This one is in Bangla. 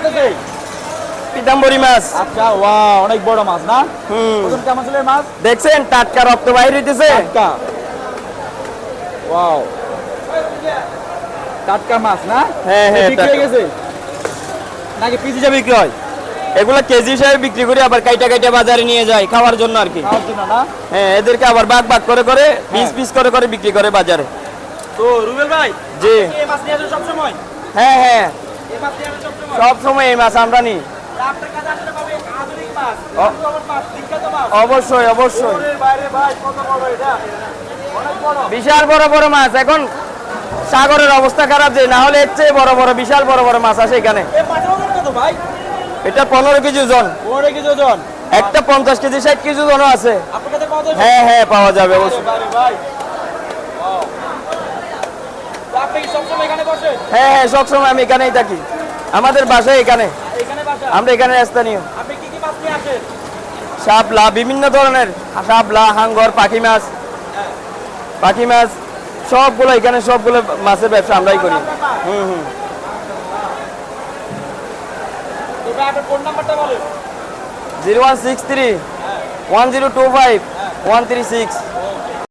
মারতেছে? পিতাম্বরী মাছ। আচ্ছা, ওয়াও, অনেক বড় মাছ না? ওজন কেমন ছিল এই মাছ? দেখছেন টাটকা রক্ত বাইরে হইতেছে। টাটকা, ওয়াও, টাটকা মাছ না? হ্যাঁ, হ্যাঁ, বিক্রি হয়ে গেছে নাকি পিস হিসাবে বিক্রি হয়? এগুলা কেজি হিসাবে বিক্রি করি, আবার কাইটা কাইটা বাজারে নিয়ে যায় খাওয়ার জন্য আর কি। খাওয়ার জন্য না? হ্যাঁ, এদেরকে আবার ভাগ ভাগ করে করে পিস পিস করে করে বিক্রি করে বাজারে। তো রুবেল ভাই, জি। আপনি কি এই মাছ নিয়ে আসেন সব সময়? হ্যাঁ, হ্যাঁ, এই মাছ নিয়ে আসেন সব সময়? সব সময় এই মাছ আমরা নিই। আপনার কাছে আসলে পাবে আধুনিক মাছ, ও। উন্নত মাছ, বিখ্যাত মাছ। অবশ্যই অবশ্যই, ওরে বাইরে ভাই, কত বড় এটা, অনেক বড়। বিশাল বড় বড় মাছ। এখন সাগরের অবস্থা খারাপ, যে না হলে এর চেয়ে বড় বড় বিশাল বড় বড় মাছ আসে এখানে। এই মাছের ওজন কত ভাই? এটা 15 কেজি ওজন, ওরে কি ওজন? একটা 50 কেজি 60 কেজি ওজনও আছে। আপনার কাছে কত? হ্যাঁ, হ্যাঁ, পাওয়া যাবে অবশ্যই। বাইরে ভাই, ওয়াও। তো আপনি কি সবসময় এখানে বসেন? হ্যাঁ, হ্যাঁ, সবসময় আমি এখানেই থাকি, আমাদের বাসায় এখানে, এখানে বাসা? আমরা এখানে স্থানীয়। আপনি কি কি মাছ নিয়ে আসেন? শাপলা, বিভিন্ন ধরনের শাপলা, হাঙ্গর, পাখি মাছ, পাখি মাছ সবগুলো এখানে, সবগুলো মাছের ব্যবসা আমরাই করি। হুম হুম। তো ভাই আপনার ফোন নাম্বারটা বলেন। 0163 1025 136।